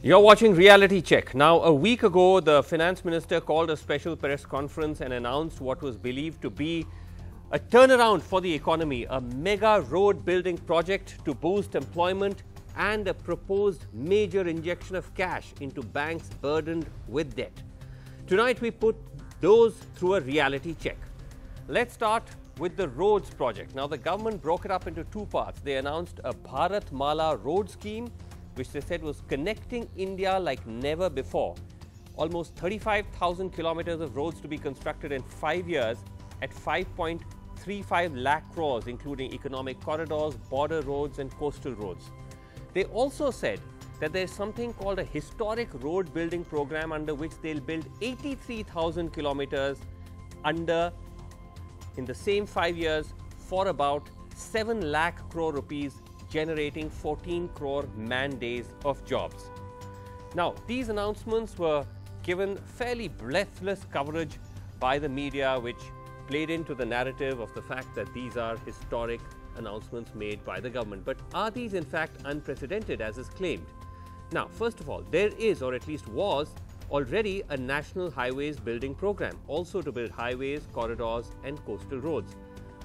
You're watching Reality Check. Now, a week ago, the finance minister called a special press conference and announced what was believed to be a turnaround for the economy, a mega road building project to boost employment and a proposed major injection of cash into banks burdened with debt. Tonight, we put those through a reality check. Let's start with the roads project. Now, the government broke it up into two parts. They announced a Bharat Mala road scheme, which they said was connecting India like never before. Almost 35,000 kilometers of roads to be constructed in 5 years at 5.35 lakh crores, including economic corridors, border roads and coastal roads. They also said that there is something called a historic road building program under which they'll build 83,000 kilometers in the same 5 years for about 7 lakh crore rupees, generating 14 crore man days of jobs. Now, these announcements were given fairly breathless coverage by the media, which played into the narrative of the fact that these are historic announcements made by the government. But are these in fact unprecedented as is claimed? Now, first of all, there is, or at least was, already a national highways building program, also to build highways, corridors and coastal roads.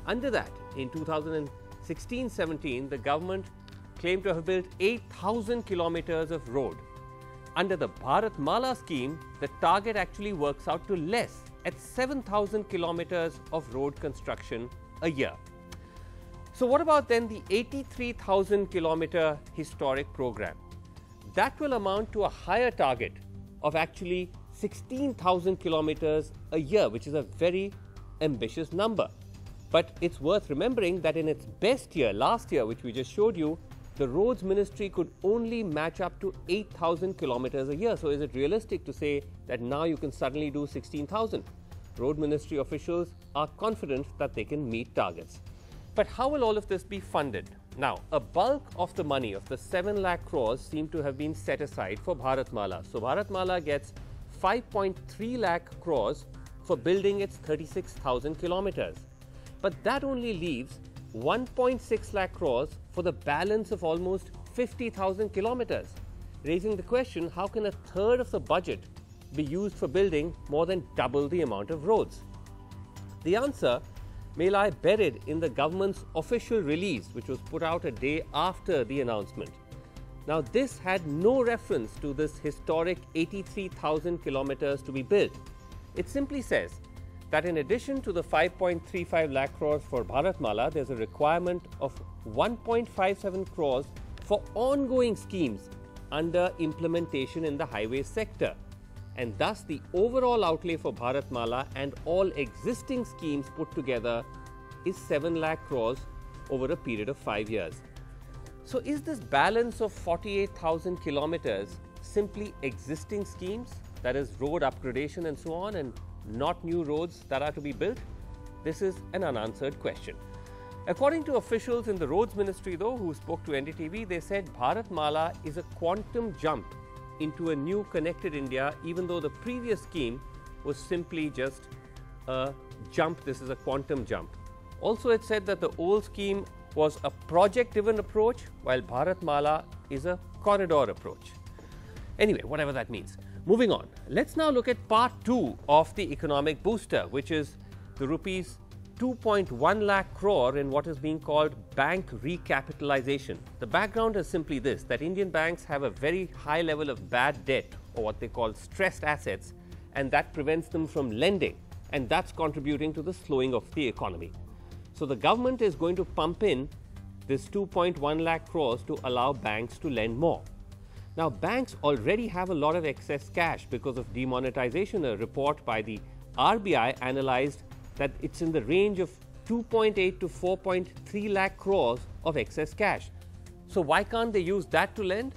Under that, in 2016-17, the government claimed to have built 8,000 kilometers of road. Under the Bharat Mala scheme, the target actually works out to less, at 7,000 kilometers of road construction a year. So what about then the 83,000 kilometer historic program? That will amount to a higher target of actually 16,000 kilometers a year, which is a very ambitious number. But it's worth remembering that in its best year, last year, which we just showed you, the Roads Ministry could only match up to 8,000 kilometers a year. So is it realistic to say that now you can suddenly do 16,000? Road Ministry officials are confident that they can meet targets. But how will all of this be funded? Now, a bulk of the money of the 7 lakh crores seem to have been set aside for Bharat Mala. So Bharat Mala gets 5.3 lakh crores for building its 36,000 kilometers. But that only leaves 1.6 lakh crores for the balance of almost 50,000 kilometers, raising the question, how can a third of the budget be used for building more than double the amount of roads? The answer may lie buried in the government's official release, which was put out a day after the announcement. Now, this had no reference to this historic 83,000 kilometers to be built. It simply says that in addition to the 5.35 lakh crores for Bharat Mala, there's a requirement of 1.57 crores for ongoing schemes under implementation in the highway sector. And thus, the overall outlay for Bharat Mala and all existing schemes put together is 7 lakh crores over a period of 5 years. So, is this balance of 48,000 kilometers simply existing schemes, that is road upgradation and so on, and not new roads that are to be built? This is an unanswered question. According to officials in the Roads Ministry, though, who spoke to NDTV, they said Bharat Mala is a quantum jump into a new connected India, even though the previous scheme was simply just a jump. This is a quantum jump. Also, it said that the old scheme was a project-driven approach, while Bharat Mala is a corridor approach. Anyway, whatever that means. Moving on, let's now look at part 2 of the economic booster, which is the rupees 2.1 lakh crore in what is being called bank recapitalization. The background is simply this, that Indian banks have a very high level of bad debt, or what they call stressed assets, and that prevents them from lending, and that's contributing to the slowing of the economy. So the government is going to pump in this 2.1 lakh crores to allow banks to lend more. Now, banks already have a lot of excess cash because of demonetization. A report by the RBI analyzed that it's in the range of 2.8 to 4.3 lakh crores of excess cash. So why can't they use that to lend?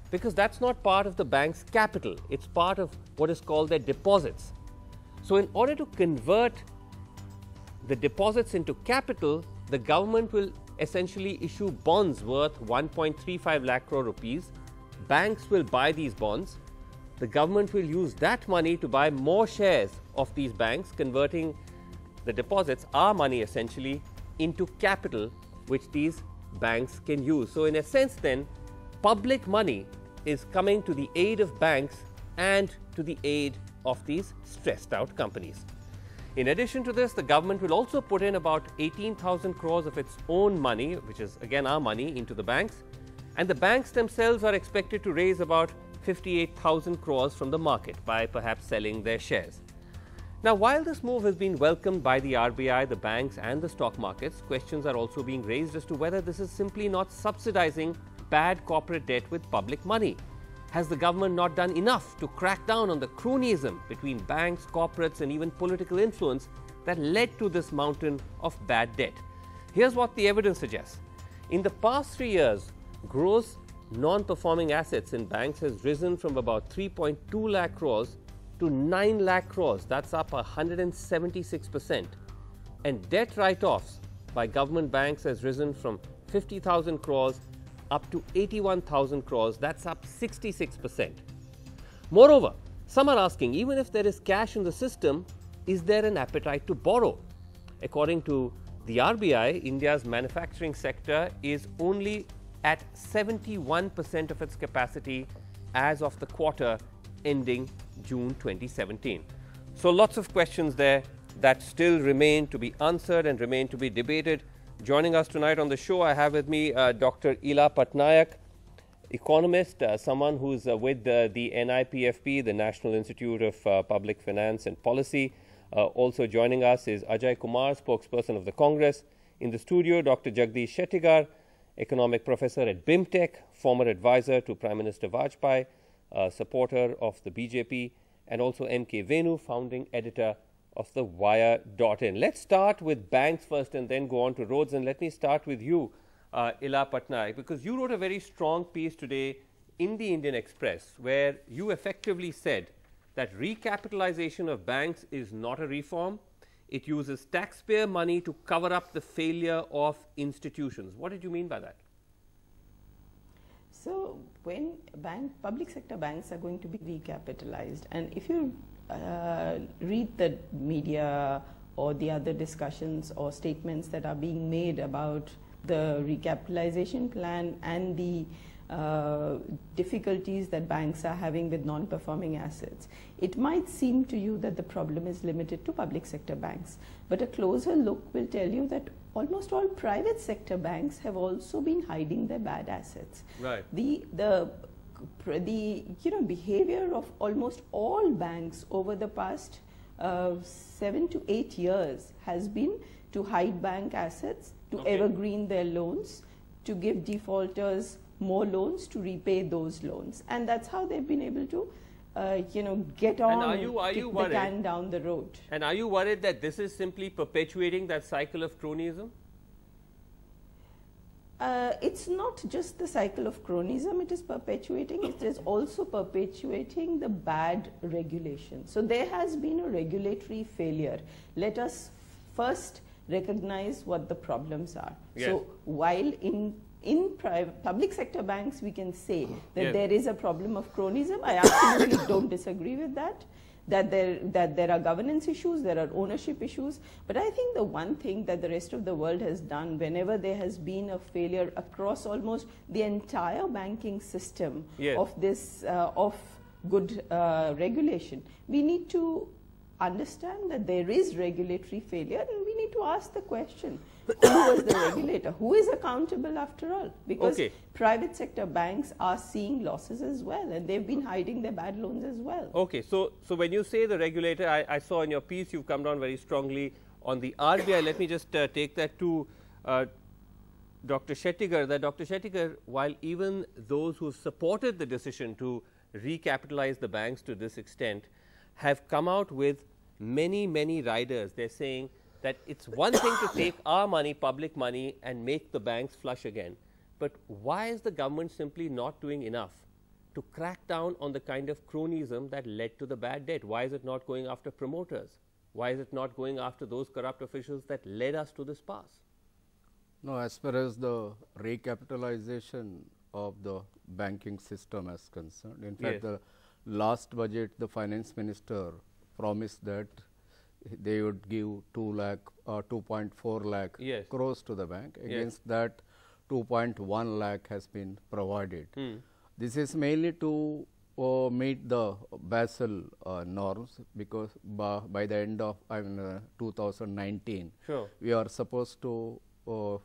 Because that's not part of the bank's capital. It's part of what is called their deposits. So in order to convert the deposits into capital, the government will essentially issue bonds worth 1.35 lakh crore rupees. Banks will buy these bonds. The government will use that money to buy more shares of these banks, converting the deposits, our money essentially, into capital which these banks can use. So in a sense then, public money is coming to the aid of banks and to the aid of these stressed out companies. In addition to this, the government will also put in about 18,000 crores of its own money, which is again our money, into the banks. And the banks themselves are expected to raise about 58,000 crores from the market by perhaps selling their shares. Now, while this move has been welcomed by the RBI, the banks and the stock markets, questions are also being raised as to whether this is simply not subsidizing bad corporate debt with public money. Has the government not done enough to crack down on the cronyism between banks, corporates and even political influence that led to this mountain of bad debt? Here's what the evidence suggests. In the past 3 years, gross non-performing assets in banks has risen from about 3.2 lakh crores to 9 lakh crores. That's up 176%. And debt write-offs by government banks has risen from 50,000 crores up to 81,000 crores. That's up 66%. Moreover, some are asking, even if there is cash in the system, is there an appetite to borrow? According to the RBI, India's manufacturing sector is only at 71% of its capacity as of the quarter ending June 2017. So lots of questions there that still remain to be answered and remain to be debated. Joining us tonight on the show, I have with me Dr. Ila Patnaik, economist, someone who's with the NIPFP, the National Institute of Public Finance and Policy. Also joining us is Ajay Kumar, spokesperson of the Congress. In the studio, Dr. Jagdish Shettigar, economic professor at BIMTech, former advisor to Prime Minister Vajpayee, supporter of the BJP, and also M.K. Venu, founding editor of the Wire.in. Let's start with banks first and then go on to roads. And let me start with you, Ila Patnaik, because you wrote a very strong piece today in the Indian Express where you effectively said that recapitalization of banks is not a reform. It uses taxpayer money to cover up the failure of institutions. What did you mean by that? So, when public sector banks are going to be recapitalized, and if you read the media or the other discussions or statements that are being made about the recapitalization plan and the difficulties that banks are having with non-performing assets, it might seem to you that the problem is limited to public sector banks. But a closer look will tell you that almost all private sector banks have also been hiding their bad assets. Right. The behavior of almost all banks over the past 7 to 8 years has been to hide bank assets, to evergreen their loans, to give defaulters more loans to repay those loans, and that's how they've been able to get on, kick the can down the road. And are you worried that this is simply perpetuating that cycle of cronyism? It's not just the cycle of cronyism it is perpetuating, it is also perpetuating the bad regulation. So there has been a regulatory failure. Let us first recognize what the problems are. Yes. So while in public sector banks we can say that there is a problem of cronyism, I absolutely don't disagree with that. That there are governance issues, there are ownership issues, but I think the one thing that the rest of the world has done whenever there has been a failure across almost the entire banking system of this of good regulation, we need to understand that there is regulatory failure, and we need to ask the question, who was the regulator? Who is accountable after all? Because private sector banks are seeing losses as well, and they've been hiding their bad loans as well. Okay, so when you say the regulator, I saw in your piece you've come down very strongly on the RBI. Let me just take that to Dr. Shettigar. That Dr. Shettigar, while even those who supported the decision to recapitalize the banks to this extent have come out with many riders. They're saying that it's one thing to take our money, public money, and make the banks flush again. But why is the government simply not doing enough to crack down on the kind of cronyism that led to the bad debt? Why is it not going after promoters? Why is it not going after those corrupt officials that led us to this pass? No, as far as the recapitalization of the banking system is concerned, in fact, the last budget, the finance minister promised that they would give 2.4 lakh crores to the bank. Against that, 2.1 lakh has been provided. This is mainly to meet the Basel norms, because by the end of 2019, sure, we are supposed to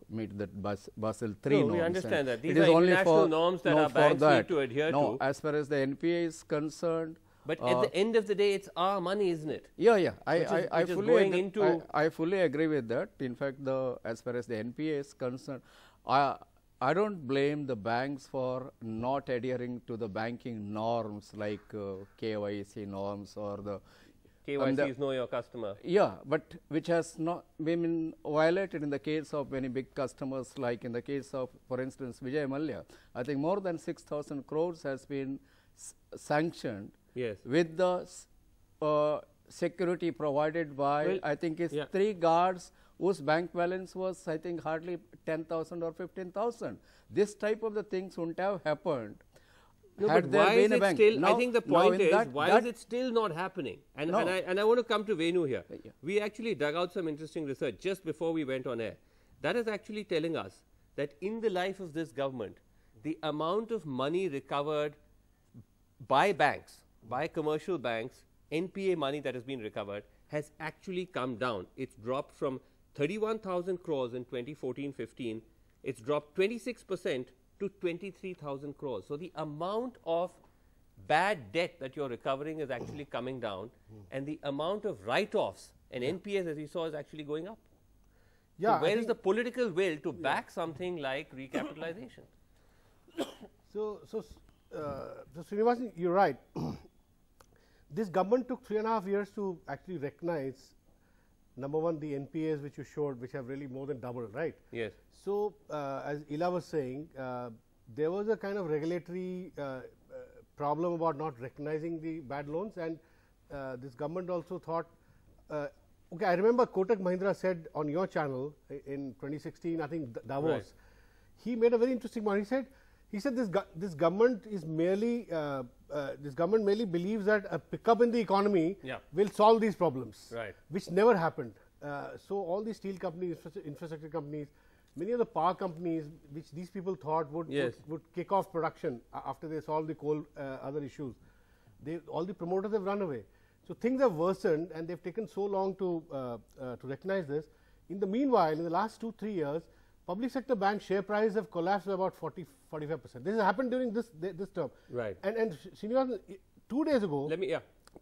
meet that Basel III norms. We understand that. These it are is only international for, norms that our banks need to adhere to. As far as the NPA is concerned. But at the end of the day, it's our money, isn't it? Yeah. I fully agree with that. In fact, as far as the NPA is concerned, I don't blame the banks for not adhering to the banking norms like KYC norms or the KYC is know your customer. Yeah, but which has not been violated in the case of many big customers, like in the case of, for instance, Vijay Mallya. I think more than 6,000 crores has been sanctioned. Yes. With the security provided by, I think it's 3 guards whose bank balance was, I think, hardly 10,000 or 15,000. This type of the things wouldn't have happened. No, but why is it still, now, I think the point is, why is it still not happening? And, and I want to come to Venu here. We actually dug out some interesting research just before we went on air. That is actually telling us that in the life of this government, the amount of money recovered by banks, by commercial banks, NPA money that has been recovered, has actually come down. It's dropped from 31,000 crores in 2014-15. It's dropped 26% to 23,000 crores. So the amount of bad debt that you're recovering is actually coming down, and the amount of write-offs and NPAs, as we saw, is actually going up. Yeah, so where is the political will to back something like recapitalization? So Srinivasan, you're right. This government took 3.5 years to actually recognize, number one, the NPAs which you showed, which have really more than doubled, right? Yes. So, as Ila was saying, there was a kind of regulatory problem about not recognizing the bad loans, and this government also thought, okay, I remember Kotak Mahindra said on your channel in 2016, I think Davos, right. He made a very interesting point. He said this government is merely this government merely believes that a pickup in the economy will solve these problems, right. Which never happened. So all these steel companies, infrastructure companies, many of the power companies, which these people thought would kick off production after they solve the coal other issues, all the promoters have run away. So things have worsened, and they've taken so long to recognize this. In the meanwhile, in the last 2-3 years, public sector bank share prices have collapsed by about 40-45%. This has happened during this term. Right. And Srinivasan, 2 days ago,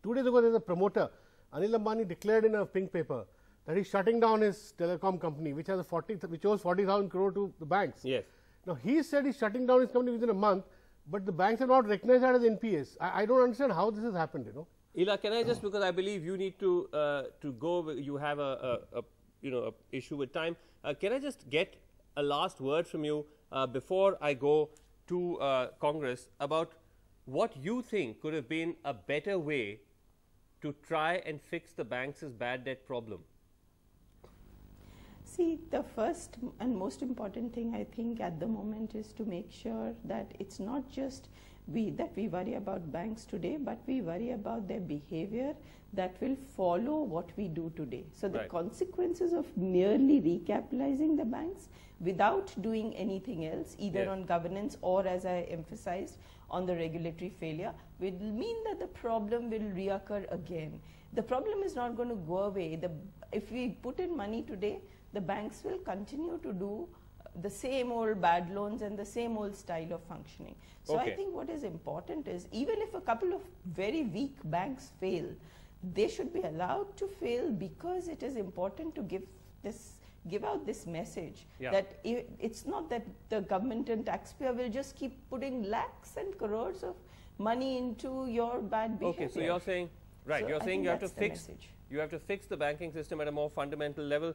2 days ago, there's a promoter, Anil Ambani, declared in a pink paper that he's shutting down his telecom company, which has which owes 40,000 crore to the banks. Yes. Now he said he's shutting down his company within a month, but the banks have not recognized that as NPAs. I don't understand how this has happened. Ila, can I just, because I believe you need to go, you have a issue with time. Can I just get a last word from you before I go to Congress about what you think could have been a better way to try and fix the banks' bad debt problem? See, the first and most important thing I think at the moment is to make sure that it's not just we worry about banks today, but we worry about their behavior that will follow what we do today. So the consequences of merely recapitalizing the banks without doing anything else, either on governance or, as I emphasized, on the regulatory failure, will mean that the problem will reoccur again. The problem is not going to go away. If we put in money today, the banks will continue to do the same old bad loans and the same old style of functioning. So I think what is important is, even if a couple of very weak banks fail, they should be allowed to fail, because it is important to give out this message that it's not that the government and taxpayer will just keep putting lakhs and crores of money into your bad behavior. Okay, so you're saying, you're saying you have to fix the banking system at a more fundamental level.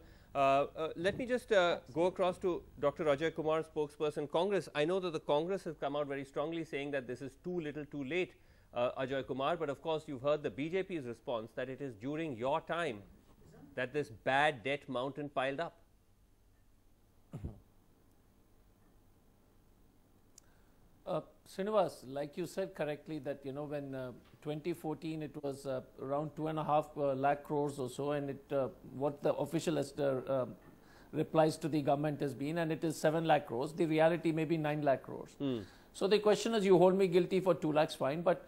Let me just go across to Dr. Ajay Kumar, spokesperson Congress. I know that the Congress has come out very strongly saying that this is too little too late, Ajay Kumar, but of course you've heard the BJP's response that it is during your time that this bad debt mountain piled up. Srinivas, like you said correctly, that when 2014 it was around 2.5 lakh crores or so, and what the official replies to the government has been, and it is 7 lakh crores. The reality may be 9 lakh crores. So the question is, you hold me guilty for 2 lakhs fine, but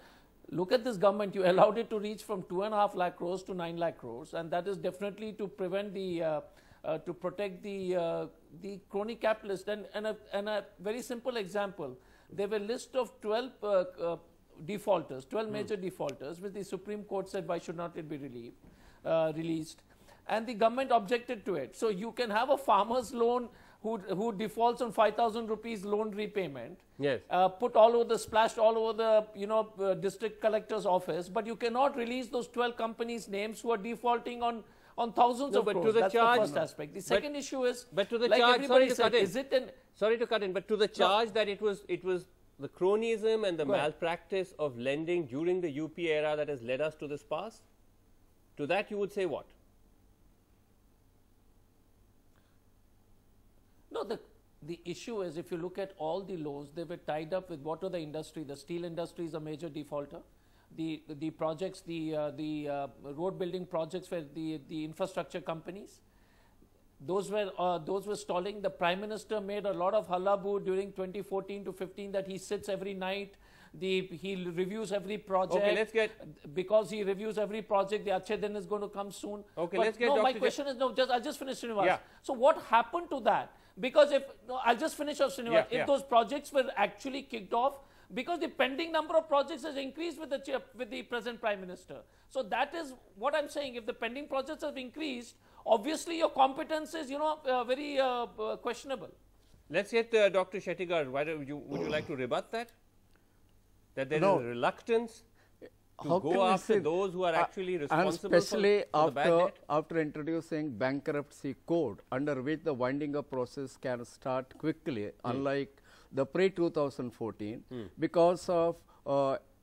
look at this government, you allowed it to reach from 2.5 lakh crores to 9 lakh crores, and that is definitely to prevent the, to protect the crony capitalist. And a very simple example, there were a list of 12 defaulters, 12 major defaulters, which the Supreme Court said why should not it be released, and the government objected to it. So you can have a farmer's loan who defaults on 5,000 rupees loan repayment, yes, put all over the splashed all over the district collector's office, but you cannot release those 12 companies' names who are defaulting on thousands of crores. That's the first aspect. The second issue is, but to the like charge, everybody said, is it an sorry to cut in, but to the charge that it was the cronyism and the malpractice of lending during the UP era that has led us to this pass? To that you would say what? No, the issue is, if you look at all the loans, they were tied up with what are the industry. The steel industry is a major defaulter. The projects, the road building projects were the infrastructure companies. Those were stalling. The Prime Minister made a lot of hullabaloo during 2014 to 15 that he sits every night. He reviews every project. Okay, let's get, because he reviews every project, the Achhe Din is going to come soon. Okay, but let's get no, Dr. my question is, no, I'll just finish, Srinivas. Yeah. So what happened to that? Because I'll just finish off, Srinivas. If those projects were actually kicked off, because the pending number of projects has increased with the present Prime Minister. So that is what I'm saying. If the pending projects have increased, obviously your competence is, very questionable. let's get Dr. Shettigar. Would you like to rebut that? That there is a reluctance to go after those who are actually responsible especially for the bad debt? after introducing Bankruptcy Code, under which the winding up process can start quickly, unlike the pre-2014, because of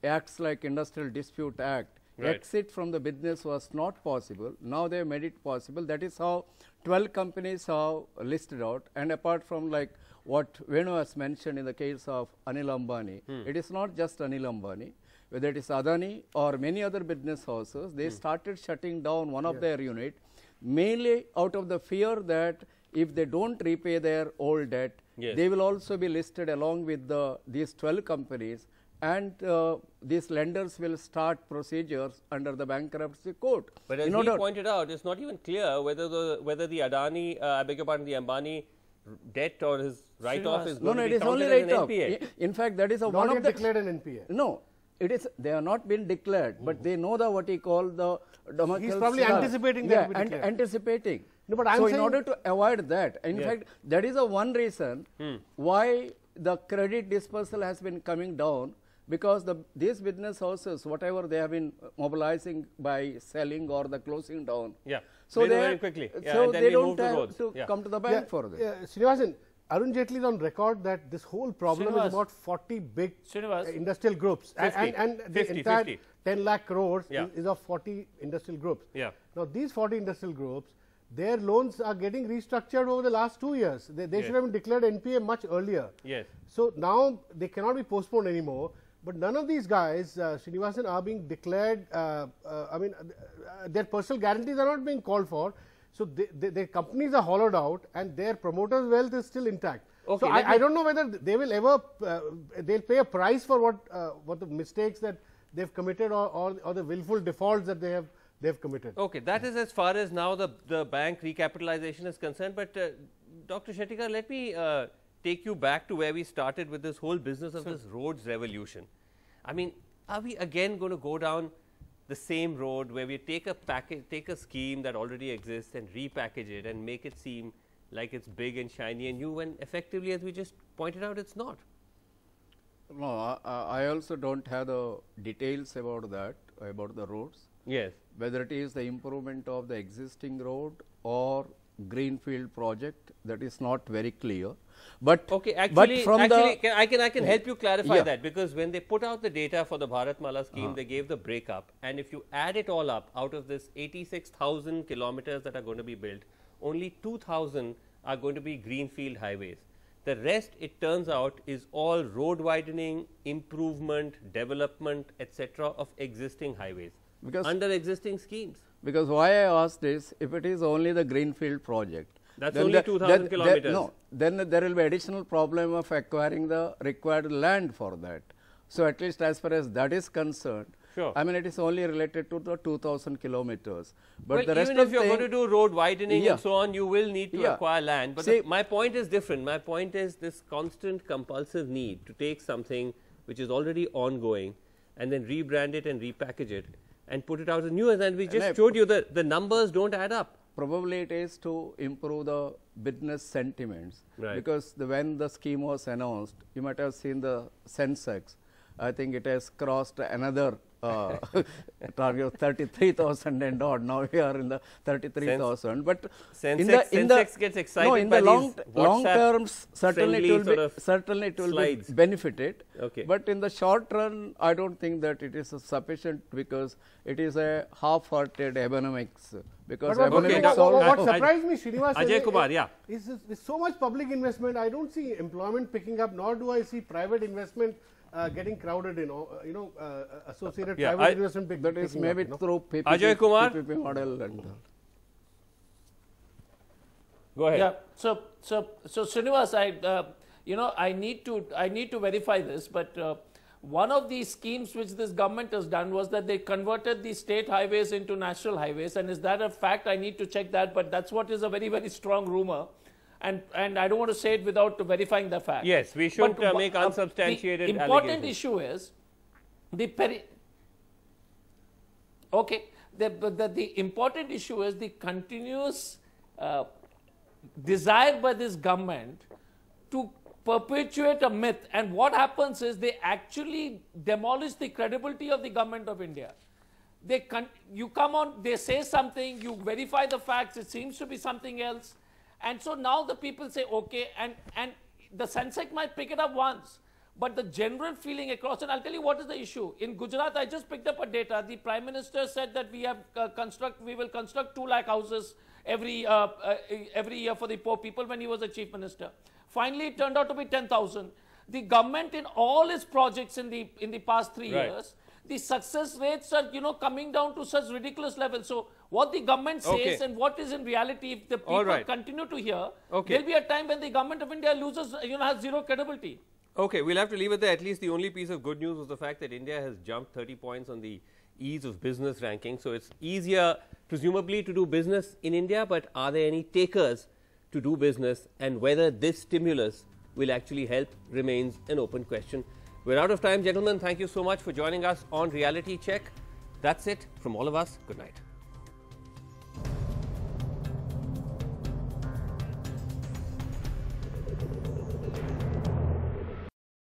acts like Industrial Dispute Act, exit from the business was not possible. Now they have made it possible. That is how 12 companies are listed out, and apart from like what Venu has mentioned in the case of Anil Ambani, it is not just Anil Ambani, whether it is Adani or many other business houses, they started shutting down one of their unit, mainly out of the fear that if they don't repay their old debt, they will also be listed along with these 12 companies, and these lenders will start procedures under the Bankruptcy Code. But as he pointed out, it's not even clear whether the Adani, I beg your pardon, the Ambani debt or his write-off is going to be counted as an NPA. In fact, that is one of the declared an NPA. No, it is. They are not been declared, but they know what he called the. He's probably anticipating that. Anticipating. No, but I'm so saying, in order to avoid that, in fact, that is the one reason why the credit dispersal has been coming down, because these business houses, whatever they have been mobilizing by selling or the closing down. So very quickly. So they don't have to come to the bank for this. Srinivasan, Arun Jaitley is on record that this whole problem is about 40 big industrial groups, 50, and the entire 10 lakh crores is of 40 industrial groups. Now these 40 industrial groups, their loans are getting restructured over the last 2 years. They should have been declared NPA much earlier. So now they cannot be postponed anymore. But none of these guys, Srinivasan, are being declared. I mean, their personal guarantees are not being called for. So their companies are hollowed out, and their promoters' wealth is still intact. So I don't know whether they will ever they'll pay a price for what the mistakes that they've committed or the willful defaults that they've committed. Okay, that is as far as now the bank recapitalization is concerned. But Dr. Shettigar, let me take you back to where we started with this whole business of this roads revolution. I mean, are we again going to go down the same road where we take a scheme that already exists and repackage it and make it seem like it's big and shiny and new, when effectively, as we just pointed out, it's not? No, I also don't have the details about that, about the roads. Whether it is the improvement of the existing road or greenfield project, that is not very clear. But okay, actually I can help you clarify that, because when they put out the data for the Bharatmala scheme, they gave the breakup, and if you add it all up, out of this 86,000 kilometers that are going to be built, only 2,000 are going to be greenfield highways. The rest, it turns out, is all road widening, improvement, development, etc. of existing highways under existing schemes. Because why I asked this, if it is only the greenfield project, That's only 2,000 kilometers. No, then there will be additional problem of acquiring the required land for that. So at least as far as that is concerned, sure. I mean, it is only related to the 2,000 kilometers. But well, the rest even of if you're going to do road widening and so on, you will need to acquire land. But my point is different. My point is this constant compulsive need to take something which is already ongoing and then rebrand it and repackage it and put it out as new. And we just showed you that the numbers don't add up. Probably it is to improve the business sentiments, right. Because when the scheme was announced, you might have seen the Sensex. I think it has crossed another target of 33,000 and odd. Now we are in the 33,000. But Sensex gets excited no, in by the long terms, certainly it will be benefited. Okay. But in the short run, I don't think that it is sufficient because it is a half-hearted economics. Because what surprised me, Srinivas, Ajay Kumar, is so much public investment. I don't see employment picking up, nor do I see private investment getting crowded in, associated private investment. That is maybe through PPP, Ajay Kumar? PPP model. And go ahead. Yeah. So Srinivas, I need to verify this, but one of the schemes which this government has done was that they converted the state highways into national highways. And is that a fact? I need to check that, but that's what is a very, very strong rumor. And I don't want to say it without verifying the fact. Yes, we should make unsubstantiated allegations. The important issue is the important issue is the continuous desire by this government to perpetuate a myth, and what happens is they actually demolish the credibility of the government of India. You come on, they say something, you verify the facts, it seems to be something else. And so now the people say, okay, and the Sensex might pick it up once, but the general feeling across, and I'll tell you what is the issue. In Gujarat, I just picked up a data. The Prime Minister said that we will construct 2 lakh houses every year for the poor people when he was the Chief Minister. Finally, it turned out to be 10,000. The government in all its projects in the past 3 years, the success rates are coming down to such ridiculous levels. So what the government says and what is in reality, if the people continue to hear, there'll be a time when the government of India loses, has zero credibility. Okay, we'll have to leave it there. At least the only piece of good news was the fact that India has jumped 30 points on the ease of business ranking. So it's easier, presumably, to do business in India. But are there any takers to do business, and whether this stimulus will actually help remains an open question. We're out of time, gentlemen. Thank you so much for joining us on Reality Check. That's it from all of us. Good night.